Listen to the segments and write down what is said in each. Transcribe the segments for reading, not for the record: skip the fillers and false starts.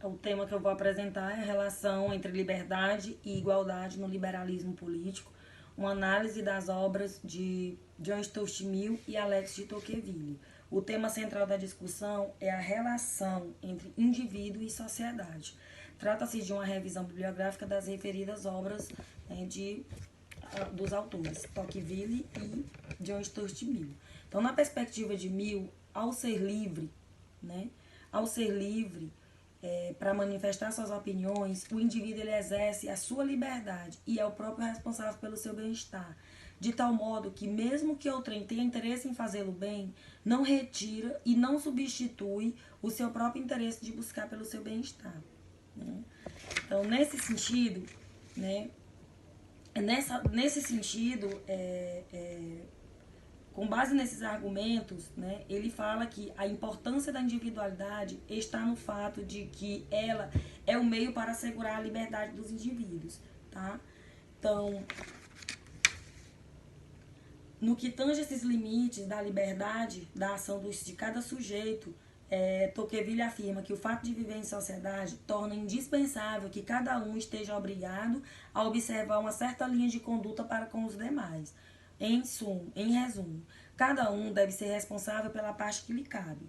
O tema que eu vou apresentar é a relação entre liberdade e igualdade no liberalismo político, uma análise das obras de John Stuart Mill e Alex de Tocqueville. O tema central da discussão é a relação entre indivíduo e sociedade. Trata-se de uma revisão bibliográfica das referidas obras, dos autores Tocqueville e John Stuart Mill. Então, na perspectiva de Mill, ao ser livre, para manifestar suas opiniões, o indivíduo ele exerce a sua liberdade e é o próprio responsável pelo seu bem-estar, de tal modo que, mesmo que outrem tenha interesse em fazê-lo bem, não retira e não substitui o seu próprio interesse de buscar pelo seu bem-estar. Né? Então, nesse sentido, com base nesses argumentos, ele fala que a importância da individualidade está no fato de que ela é o meio para assegurar a liberdade dos indivíduos. Tá? Então, no que tange esses limites da liberdade da ação de cada sujeito, Tocqueville afirma que o fato de viver em sociedade torna indispensável que cada um esteja obrigado a observar uma certa linha de conduta para com os demais. Em resumo, cada um deve ser responsável pela parte que lhe cabe.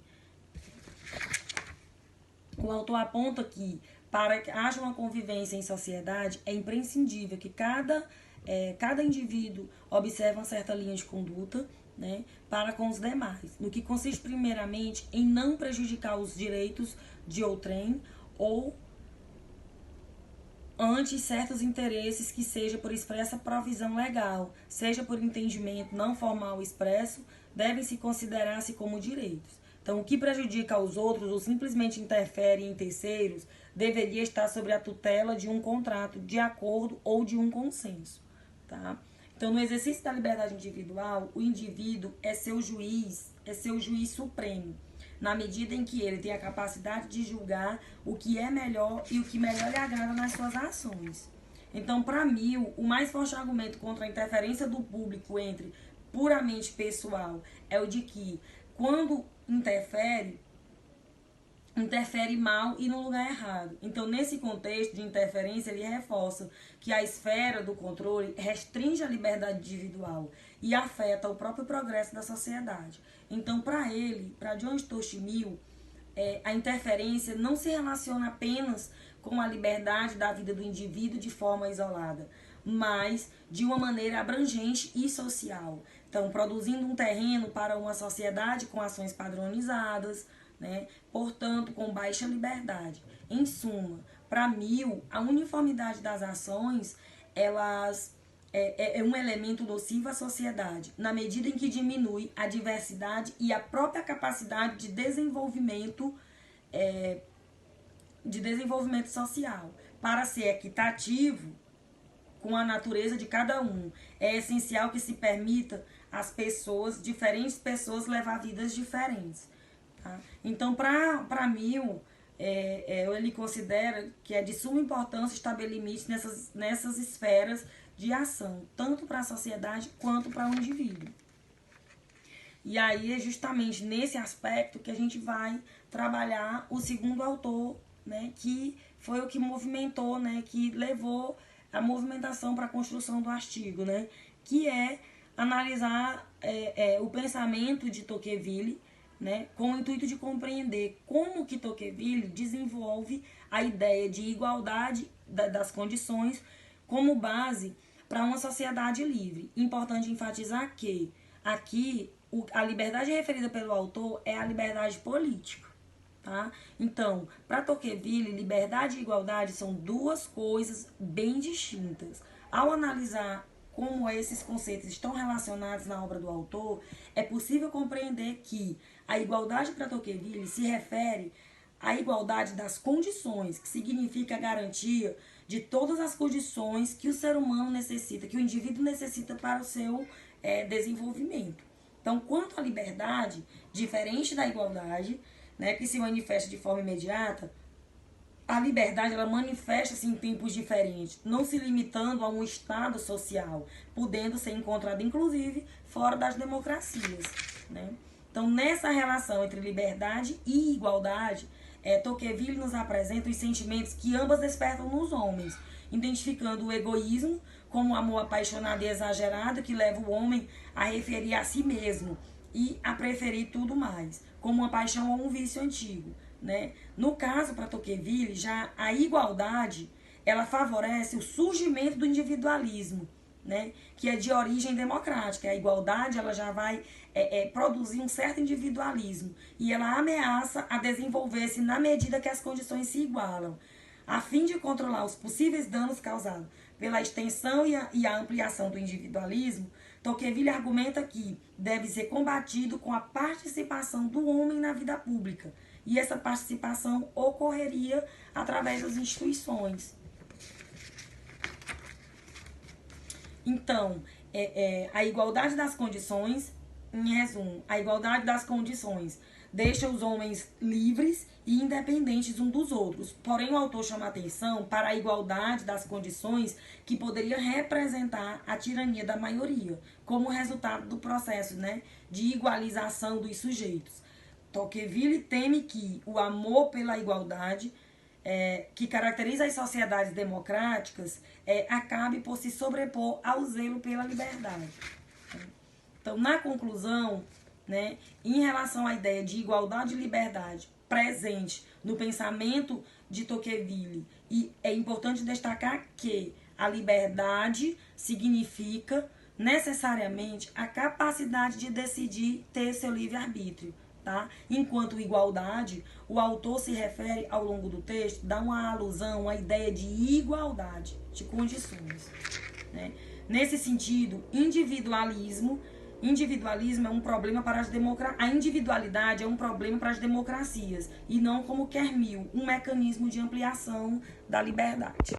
O autor aponta que, para que haja uma convivência em sociedade, é imprescindível que cada indivíduo observe uma certa linha de conduta, para com os demais, no que consiste primeiramente em não prejudicar os direitos de outrem ou ante certos interesses que seja por expressa provisão legal, seja por entendimento não formal expresso, devem se considerar-se como direitos. Então, o que prejudica aos outros ou simplesmente interfere em terceiros deveria estar sob a tutela de um contrato de acordo ou de um consenso. Tá? Então, no exercício da liberdade individual, o indivíduo é seu juiz supremo, na medida em que ele tem a capacidade de julgar o que é melhor e o que melhor lhe agrada nas suas ações. Então, para Mill, o mais forte argumento contra a interferência do público entre puramente pessoal é o de que, quando interfere mal e no lugar errado. Então, nesse contexto de interferência, ele reforça que a esfera do controle restringe a liberdade individual e afeta o próprio progresso da sociedade. Então, para John Stuart Mill, a interferência não se relaciona apenas com a liberdade da vida do indivíduo de forma isolada, mas de uma maneira abrangente e social. Então, produzindo um terreno para uma sociedade com ações padronizadas, portanto, com baixa liberdade. Em suma, para Mill, a uniformidade das ações é um elemento nocivo à sociedade, na medida em que diminui a diversidade e a própria capacidade de desenvolvimento social. Para ser equitativo com a natureza de cada um, é essencial que se permita às diferentes pessoas, levar vidas diferentes. Tá? Então, para Mill, ele considera que é de suma importância estabelecer limites nessas esferas de ação, tanto para a sociedade quanto para o indivíduo. E aí é justamente nesse aspecto que a gente vai trabalhar o segundo autor, que foi o que movimentou, que levou a movimentação para a construção do artigo, que é analisar o pensamento de Tocqueville, com o intuito de compreender como que Tocqueville desenvolve a ideia de igualdade das condições como base para uma sociedade livre. Importante enfatizar que aqui a liberdade referida pelo autor é a liberdade política. Tá? Então, para Tocqueville, liberdade e igualdade são duas coisas bem distintas. Ao analisar como esses conceitos estão relacionados na obra do autor, é possível compreender que a igualdade para Tocqueville se refere à igualdade das condições, que significa a garantia de todas as condições que o ser humano necessita, que o indivíduo necessita para o seu desenvolvimento. Então, quanto à liberdade, diferente da igualdade, que se manifesta de forma imediata, a liberdade ela manifesta-se em tempos diferentes, não se limitando a um estado social, podendo ser encontrada, inclusive, fora das democracias. Então, nessa relação entre liberdade e igualdade, Tocqueville nos apresenta os sentimentos que ambas despertam nos homens, identificando o egoísmo como um amor apaixonado e exagerado que leva o homem a referir a si mesmo e a preferir tudo mais, como uma paixão ou um vício antigo, né? No caso, para Tocqueville, já a igualdade, ela favorece o surgimento do individualismo, né? Que é de origem democrática. A igualdade, ela já vai produzir um certo individualismo e ela ameaça a desenvolver-se na medida que as condições se igualam, a fim de controlar os possíveis danos causados pela extensão e a ampliação do individualismo. Tocqueville argumenta que deve ser combatido com a participação do homem na vida pública, e essa participação ocorreria através das instituições. Então, a igualdade das condições, em resumo, a igualdade das condições deixa os homens livres e independentes uns dos outros. Porém, o autor chama atenção para a igualdade das condições que poderia representar a tirania da maioria, como resultado do processo, né, de igualização dos sujeitos. Tocqueville teme que o amor pela igualdade, que caracteriza as sociedades democráticas, acabe por se sobrepor ao zelo pela liberdade. Então, na conclusão, né, em relação à ideia de igualdade e liberdade presente no pensamento de Tocqueville, e é importante destacar que a liberdade significa necessariamente a capacidade de decidir ter seu livre-arbítrio. Tá? Enquanto igualdade, o autor se refere ao longo do texto, dá uma alusão à ideia de igualdade de condições, né? Nesse sentido, individualismo é um problema para as democracias. A individualidade é um problema para as democracias e não, como quer Mill, um mecanismo de ampliação da liberdade.